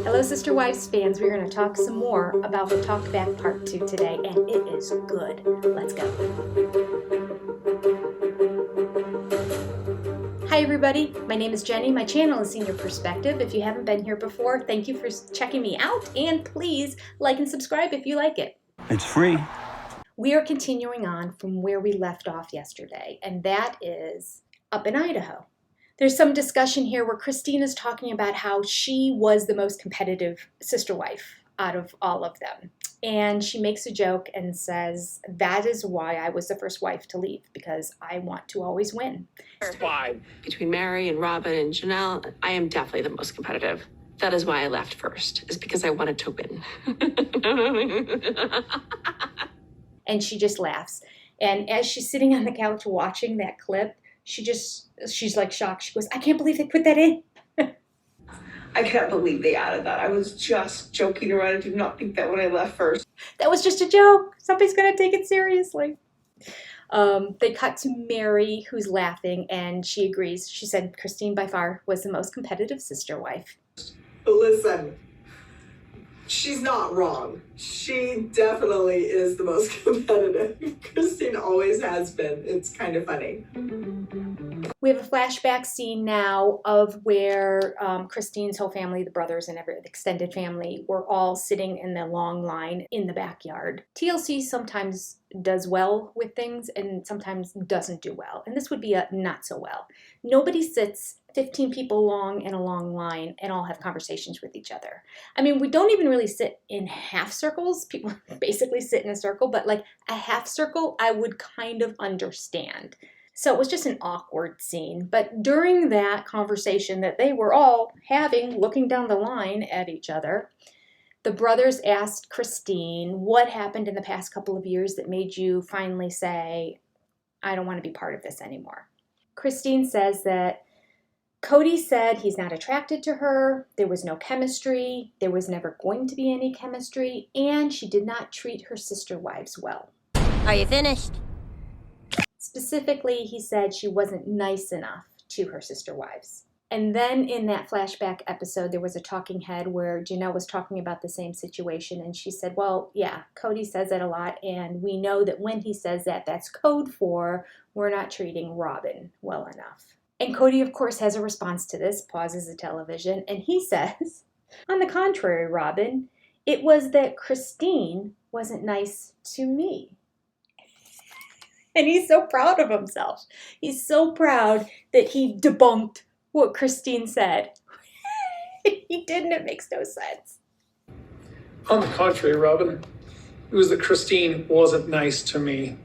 Hello Sister Wives fans, we're going to talk some more about the Talk Back Part 2 today, and it is good. Let's go. Hi everybody, my name is Jenny. My channel is Senior Perspective. If you haven't been here before, thank you for checking me out, and please like and subscribe if you like it. It's free. We are continuing on from where we left off yesterday, and that is up in Idaho. There's some discussion here where Christine is talking about how she was the most competitive sister wife out of all of them. And she makes a joke and says, that is why I was the first wife to leave, because I want to always win. Fine. Between Mary and Robin and Janelle, I am definitely the most competitive. That is why I left first, is because I wanted to win. And she just laughs. And as she's sitting on the couch watching that clip, she's like shocked. She goes, I can't believe they put that in. I can't believe they added that. I was just joking around. I did not think that when I left first. That was just a joke. Somebody's going to take it seriously. They cut to Mary, who's laughing, and she agrees. She said Christine by far was the most competitive sister wife. Listen, she's not wrong. She definitely is the most competitive. Christine always has been. It's kind of funny. We have a flashback scene now of where Christine's whole family, the brothers and the extended family, were all sitting in the long line in the backyard. TLC sometimes does well with things and sometimes doesn't do well. And this would be a not so well. Nobody sits 15 people long in a long line and all have conversations with each other. I mean, we don't even really sit in half circles. People basically sit in a circle, but like a half circle, I would kind of understand. So it was just an awkward scene. But during that conversation that they were all having, looking down the line at each other, the brothers asked Christine, what happened in the past couple of years that made you finally say, I don't want to be part of this anymore? Christine says that Cody said he's not attracted to her, there was no chemistry, there was never going to be any chemistry, and she did not treat her sister wives well. Are you finished? Specifically, he said she wasn't nice enough to her sister wives. And then in that flashback episode, there was a talking head where Janelle was talking about the same situation, and she said, well, yeah, Cody says that a lot, and we know that when he says that, that's code for we're not treating Robin well enough. And Cody, of course, has a response to this, pauses the television, and he says, on the contrary, Robin, it was that Christine wasn't nice to me. And he's so proud of himself. He's so proud that he debunked what Christine said. He didn't, it makes no sense. On the contrary, Robin, it was that Christine wasn't nice to me.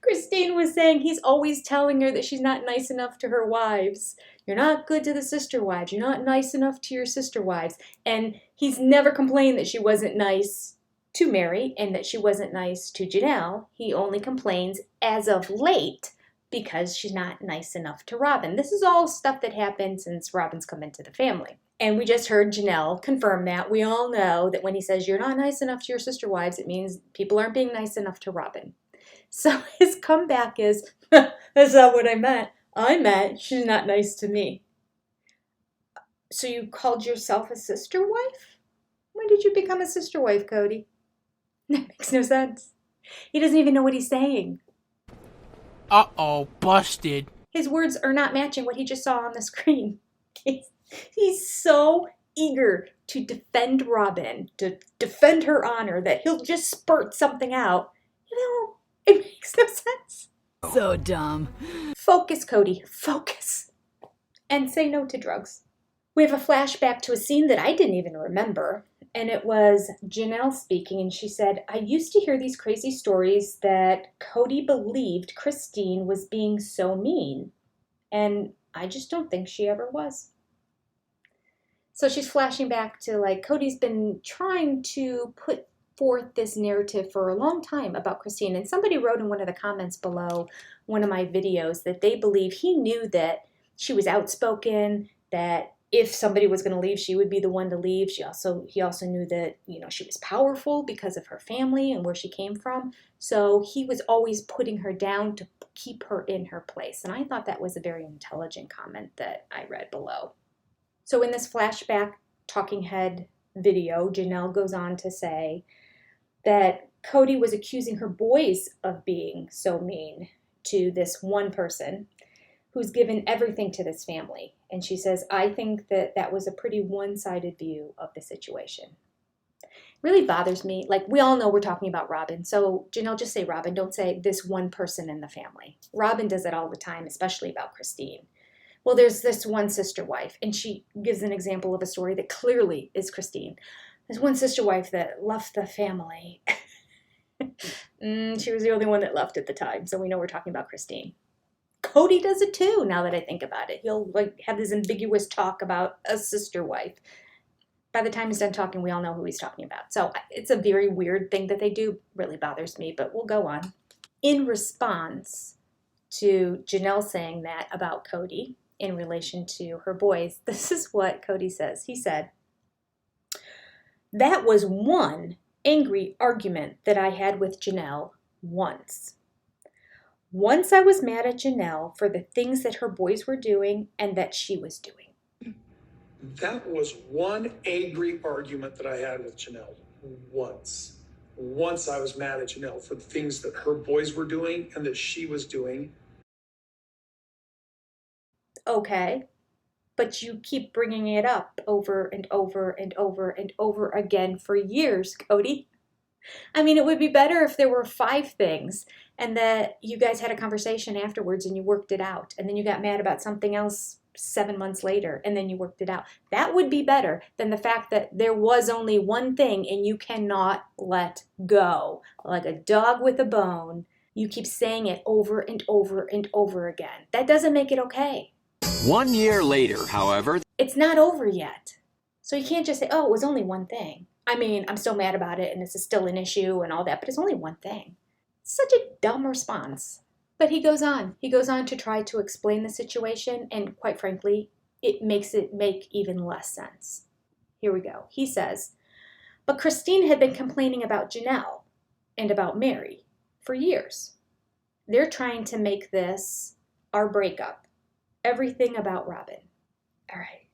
Christine was saying he's always telling her that she's not nice enough to her wives. You're not good to the sister wives. You're not nice enough to your sister wives. And he's never complained that she wasn't nice to Mary and that she wasn't nice to Janelle. He only complains as of late because she's not nice enough to Robin. This is all stuff that happened since Robin's come into the family. And we just heard Janelle confirm that. We all know that when he says you're not nice enough to your sister wives, it means people aren't being nice enough to Robin. So his comeback is, that's not what I meant. I meant she's not nice to me. So you called yourself a sister wife? When did you become a sister wife, Cody? That makes no sense. He doesn't even know what he's saying. Uh-oh, busted. His words are not matching what he just saw on the screen. He's so eager to defend Robin, to defend her honor, that he'll just spurt something out. You know, it makes no sense. So dumb. Focus, Cody, focus. And say no to drugs. We have a flashback to a scene that I didn't even remember. And it was Janelle speaking, and she said, I used to hear these crazy stories that Cody believed Christine was being so mean. And I just don't think she ever was. So she's flashing back to, like, Cody's been trying to put forth this narrative for a long time about Christine. And somebody wrote in one of the comments below one of my videos that they believe he knew that she was outspoken, that if somebody was going to leave, she would be the one to leave. He also knew that, you know, she was powerful because of her family and where she came from. So he was always putting her down to keep her in her place. And I thought that was a very intelligent comment that I read below. So in this flashback talking head video, Janelle goes on to say that Cody was accusing her boys of being so mean to this one person who's given everything to this family. And she says, I think that that was a pretty one-sided view of the situation. Really bothers me. Like, we all know we're talking about Robin. So Janelle, just say Robin. Don't say this one person in the family. Robin does it all the time, especially about Christine. Well, there's this one sister wife, and she gives an example of a story that clearly is Christine. There's one sister wife that left the family. She was the only one that left at the time, so we know we're talking about Christine. Cody does it too, now that I think about it. He'll have this ambiguous talk about a sister wife. By the time he's done talking, we all know who he's talking about. So it's a very weird thing that they do. Really bothers me, but we'll go on. In response to Janelle saying that about Cody in relation to her boys, this is what Cody says. He said, that was one angry argument that I had with Janelle once. Once I was mad at Janelle for the things that her boys were doing and that she was doing. That was one angry argument that I had with Janelle once. Once I was mad at Janelle for the things that her boys were doing and that she was doing. Okay, but you keep bringing it up over and over and over and over again for years, Cody. I mean, it would be better if there were 5 things and that you guys had a conversation afterwards and you worked it out, and then you got mad about something else 7 months later and then you worked it out. That would be better than the fact that there was only one thing and you cannot let go. Like a dog with a bone, you keep saying it over and over and over again. That doesn't make it okay. 1 year later, however, It's not over yet. So you can't just say, oh, it was only one thing. I mean, I'm still mad about it and this is still an issue and all that, but it's only one thing. Such a dumb response. But he goes on. He goes on to try to explain the situation, and quite frankly, it makes it make even less sense. Here we go. He says, but Christine had been complaining about Janelle and about Mary for years. They're trying to make this our breakup. Everything about Robin. All right.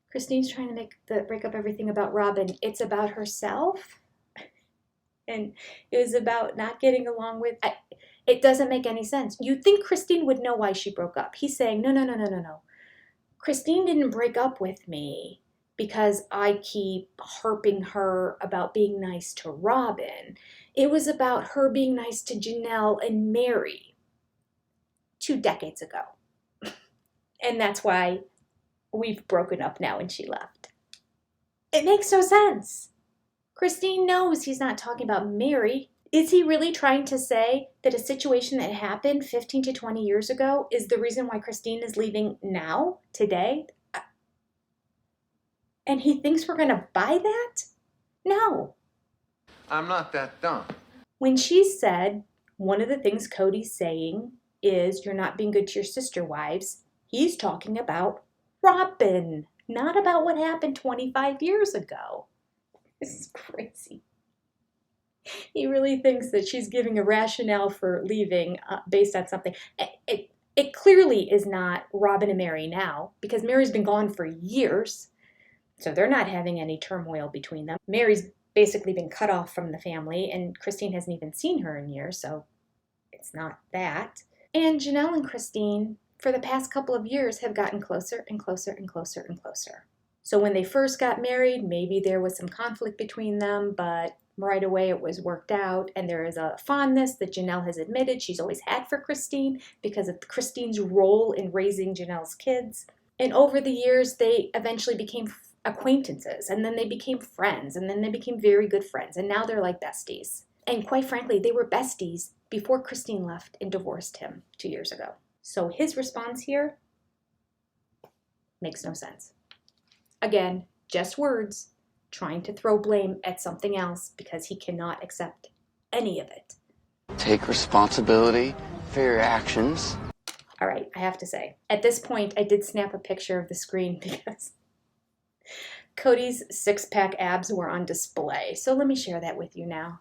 Christine's trying to make the breakup everything about Robin. It's about herself. And it was about not getting along with... It doesn't make any sense. You'd think Christine would know why she broke up. He's saying, no. Christine didn't break up with me because I keep harping her about being nice to Robin. It was about her being nice to Janelle and Mary 2 decades ago. And that's why we've broken up now and she left. It makes no sense. Christine knows he's not talking about Mary. Is he really trying to say that a situation that happened 15 to 20 years ago is the reason why Christine is leaving now, today? And he thinks we're going to buy that? No. I'm not that dumb. When she said, one of the things Cody's saying is you're not being good to your sister wives, he's talking about Robin, not about what happened 25 years ago. This is crazy. He really thinks that she's giving a rationale for leaving based on something. It clearly is not Robin and Mary now, because Mary's been gone for years, so they're not having any turmoil between them. Mary's basically been cut off from the family, and Christine hasn't even seen her in years, so it's not that. And Janelle and Christine, for the past couple of years, have gotten closer and closer and closer and closer. So when they first got married, maybe there was some conflict between them, but right away it was worked out, and there is a fondness that Janelle has admitted she's always had for Christine because of Christine's role in raising Janelle's kids. And over the years, they eventually became acquaintances, and then they became friends, and then they became very good friends, and now they're like besties. And quite frankly, they were besties before Christine left and divorced him 2 years ago. So his response here makes no sense. Again, just words, trying to throw blame at something else because he cannot accept any of it. take responsibility for your actions. All right, I have to say, at this point, I did snap a picture of the screen because Cody's six-pack abs were on display. So let me share that with you now.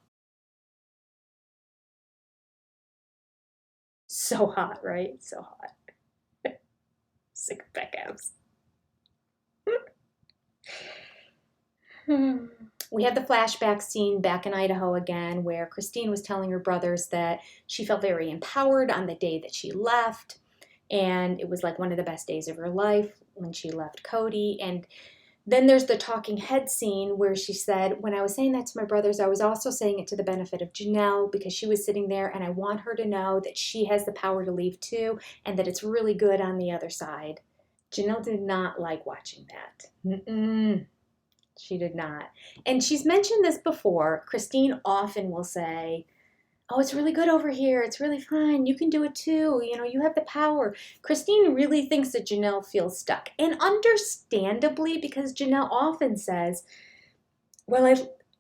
So hot, right? So hot. Six-pack abs. We had the flashback scene back in Idaho again where Christine was telling her brothers that she felt very empowered on the day that she left, and it was like one of the best days of her life when she left Cody. And then there's the talking head scene where she said, when I was saying that to my brothers, I was also saying it to the benefit of Janelle because she was sitting there and I want her to know that she has the power to leave too and that it's really good on the other side. Janelle did not like watching that. She did not. And she's mentioned this before. Christine often will say, oh, it's really good over here. It's really fine. You can do it too. You know, you have the power. Christine really thinks that Janelle feels stuck. And understandably, because Janelle often says, well,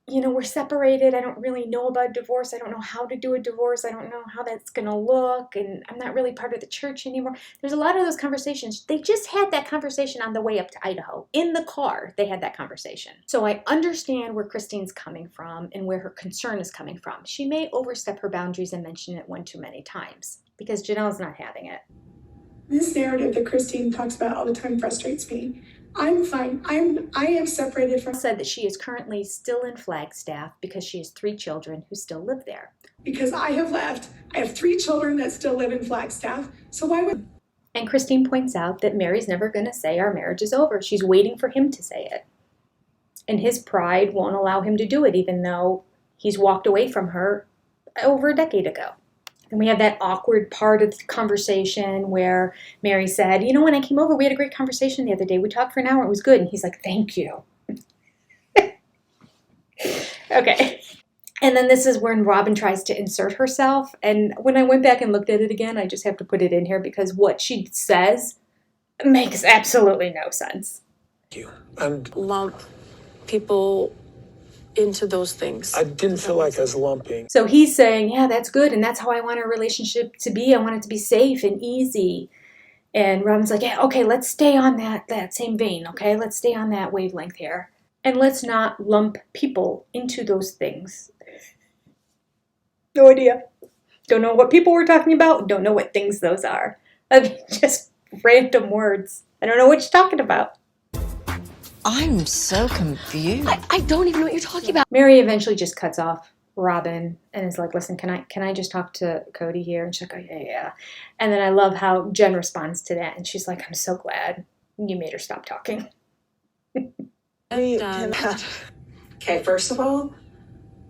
we're separated. I don't really know about divorce. I don't know how to do a divorce. I don't know how that's going to look. And I'm not really part of the church anymore. There's a lot of those conversations. They just had that conversation on the way up to Idaho. In the car, they had that conversation. So I understand where Christine's coming from and where her concern is coming from. She may overstep her boundaries and mention it one too many times because Janelle's not having it. This narrative that Christine talks about all the time frustrates me. I'm fine. I am separated from... Said that she is currently still in Flagstaff because she has 3 children who still live there. Because I have left. I have 3 children that still live in Flagstaff. So why would... And Christine points out that Mary's never going to say our marriage is over. She's waiting for him to say it. And his pride won't allow him to do it, even though he's walked away from her over a decade ago. And we have that awkward part of the conversation where Mary said, when I came over, we had a great conversation the other day. We talked for an hour. It was good. And he's like, thank you. Okay. And then this is when Robin tries to insert herself. And when I went back and looked at it again, I just have to put it in here because what she says makes absolutely no sense. You and Lump people into those things. I didn't feel like I was lumping. So he's saying, yeah, that's good. And that's how I want our relationship to be. I want it to be safe and easy. And Robin's like, yeah, okay, let's stay on that same vein. Okay, let's stay on that wavelength here. And let's not lump people into those things. No idea. Don't know what people we're talking about. Don't know what things those are. I mean, just random words. I don't know what you're talking about. I'm so confused. I don't even know what you're talking about. Mary eventually just cuts off Robin and is like, listen, can I just talk to Cody here? And she's like, oh, yeah. And then I love how Jen responds to that. And she's like, I'm so glad you made her stop talking. Okay, first of all,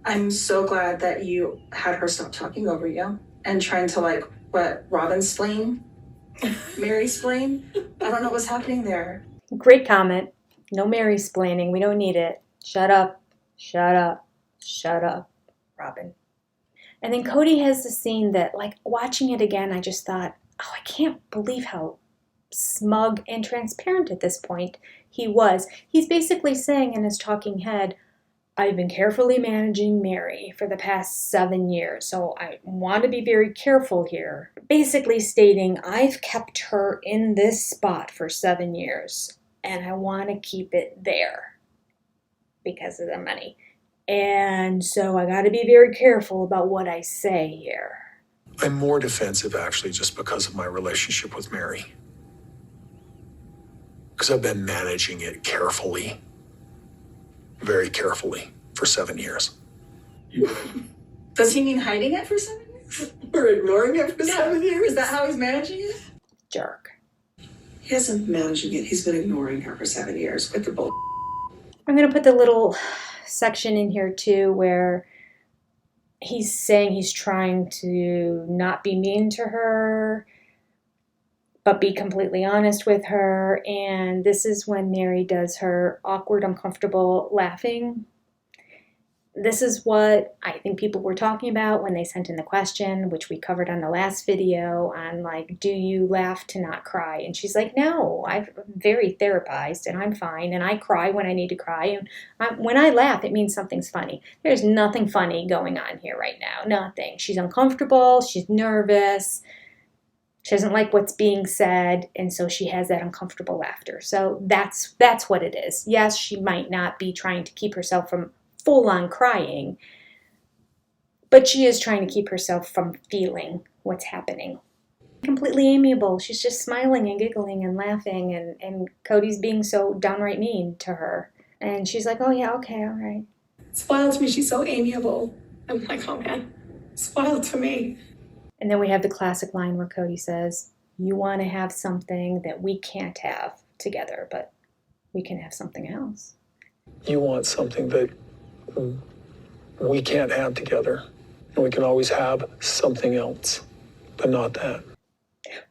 I'm so glad that you had her stop talking over you and trying to Robin-splain, Mary-splain. I don't know what's happening there. Great comment. No Mary splaining. We don't need it. Shut up. Shut up. Shut up, Robin. And then Cody has the scene that, watching it again, I just thought, oh, I can't believe how smug and transparent at this point he was. He's basically saying in his talking head, I've been carefully managing Mary for the past 7 years, so I want to be very careful here. Basically stating, I've kept her in this spot for 7 years. And I want to keep it there because of the money. And so I got to be very careful about what I say here. I'm more defensive, actually, just because of my relationship with Mary. Because I've been managing it carefully, very carefully, for 7 years. Does he mean hiding it for 7 years? Or ignoring it for 7 years? Is that how he's managing it? Jerk. He hasn't been managing it. He's been ignoring her for 7 years with the bull. I'm going to put the little section in here too where he's saying he's trying to not be mean to her, but be completely honest with her. And this is when Mary does her awkward, uncomfortable laughing. This is what I think people were talking about when they sent in the question, which we covered on the last video on do you laugh to not cry? And she's like, no, I'm very therapized and I'm fine. And I cry when I need to cry. And when I laugh, it means something's funny. There's nothing funny going on here right now. Nothing. She's uncomfortable. She's nervous. She doesn't like what's being said. And so she has that uncomfortable laughter. So that's what it is. Yes, she might not be trying to keep herself from full-on crying, but she is trying to keep herself from feeling what's happening. completely amiable. She's just smiling and giggling and laughing, and Cody's being so downright mean to her. And she's like, oh yeah, okay, all right. Smile to me, she's so amiable. I'm like, oh man, smile to me. And then we have the classic line where Cody says, you want to have something that we can't have together, but we can have something else. You want something that we can't have together, and we can always have something else, but not that.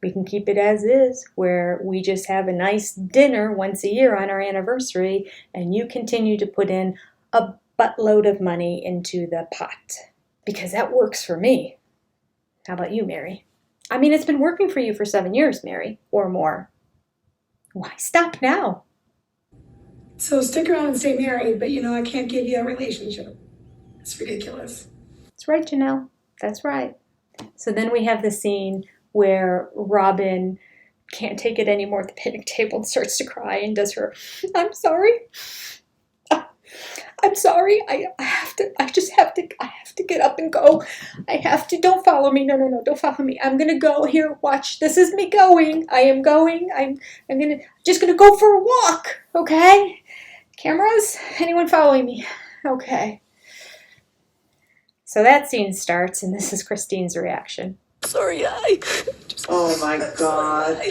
We can keep it as is, where we just have a nice dinner once a year on our anniversary, and you continue to put in a buttload of money into the pot. Because that works for me. How about you, Mary? I mean, it's been working for you for 7 years, Mary, or more. Why stop now? So stick around and stay married, but I can't give you a relationship. It's ridiculous. That's right, Janelle. That's right. So then we have the scene where Robin can't take it anymore at the picnic table and starts to cry and does her, I'm sorry. I'm sorry. I have to get up and go. Don't follow me. No, don't follow me. I'm going to go here. Watch. This is me going. I am going. I'm just going to go for a walk. Okay? Cameras? Anyone following me? Okay. So that scene starts, and this is Christine's reaction. Sorry, Oh my God.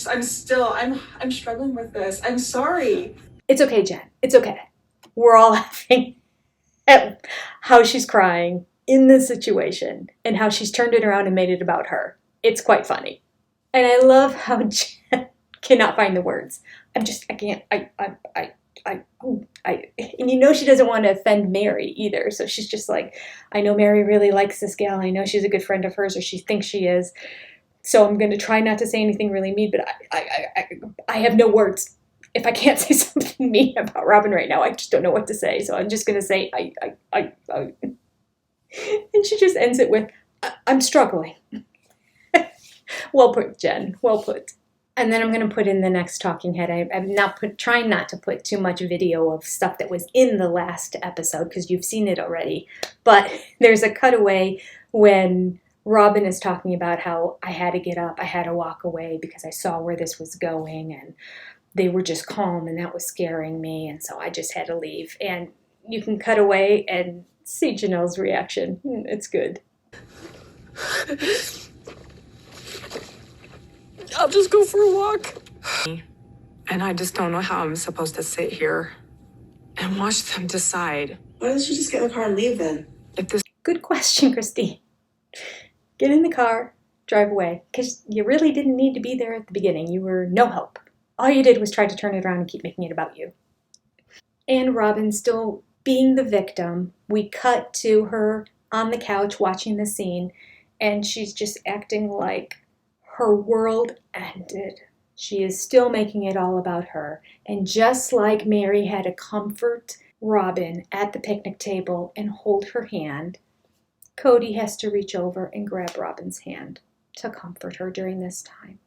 I'm struggling with this. I'm sorry. It's okay, Jen. It's okay. We're all laughing at how she's crying in this situation and how she's turned it around and made it about her. It's quite funny. And I love how Jen cannot find the words. I can't, and she doesn't want to offend Mary either. So she's just like, I know Mary really likes this gal. I know she's a good friend of hers, or she thinks she is. So I'm going to try not to say anything really mean, but I have no words. If I can't say something mean about Robin right now, I just don't know what to say. So I'm just going to say, I. And she just ends it with, I'm struggling. Well put, Jen. Well put. And then I'm going to put in the next talking head. I'm trying not to put too much video of stuff that was in the last episode because you've seen it already. But there's a cutaway when Robin is talking about how I had to get up, I had to walk away because I saw where this was going and they were just calm and that was scaring me, and so I just had to leave. And you can cut away and see Janelle's reaction. It's good. I'll just go for a walk. And I just don't know how I'm supposed to sit here and watch them decide. Why don't you just get in the car and leave then? Good question, Christine. Get in the car, drive away, because you really didn't need to be there at the beginning. You were no help. All you did was try to turn it around and keep making it about you. And Robin still being the victim. We cut to her on the couch watching the scene, and she's just acting like her world ended. She is still making it all about her. And just like Mary had to comfort Robin at the picnic table and hold her hand, Cody has to reach over and grab Robin's hand to comfort her during this time.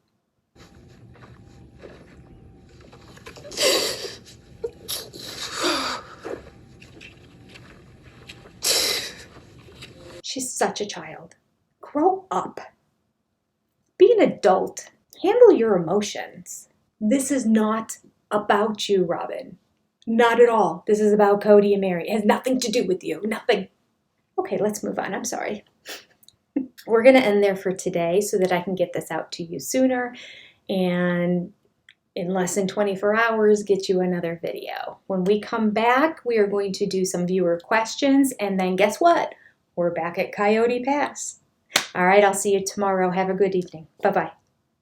She's such a child. Grow up. Be an adult. Handle your emotions. This is not about you, Robin. Not at all. This is about Cody and Mary. It has nothing to do with you. Nothing. Okay, let's move on. I'm sorry. We're going to end there for today so that I can get this out to you sooner and in less than 24 hours get you another video. When we come back, we are going to do some viewer questions, and then guess what? We're back at Coyote Pass. All right, I'll see you tomorrow. Have a good evening. Bye-bye.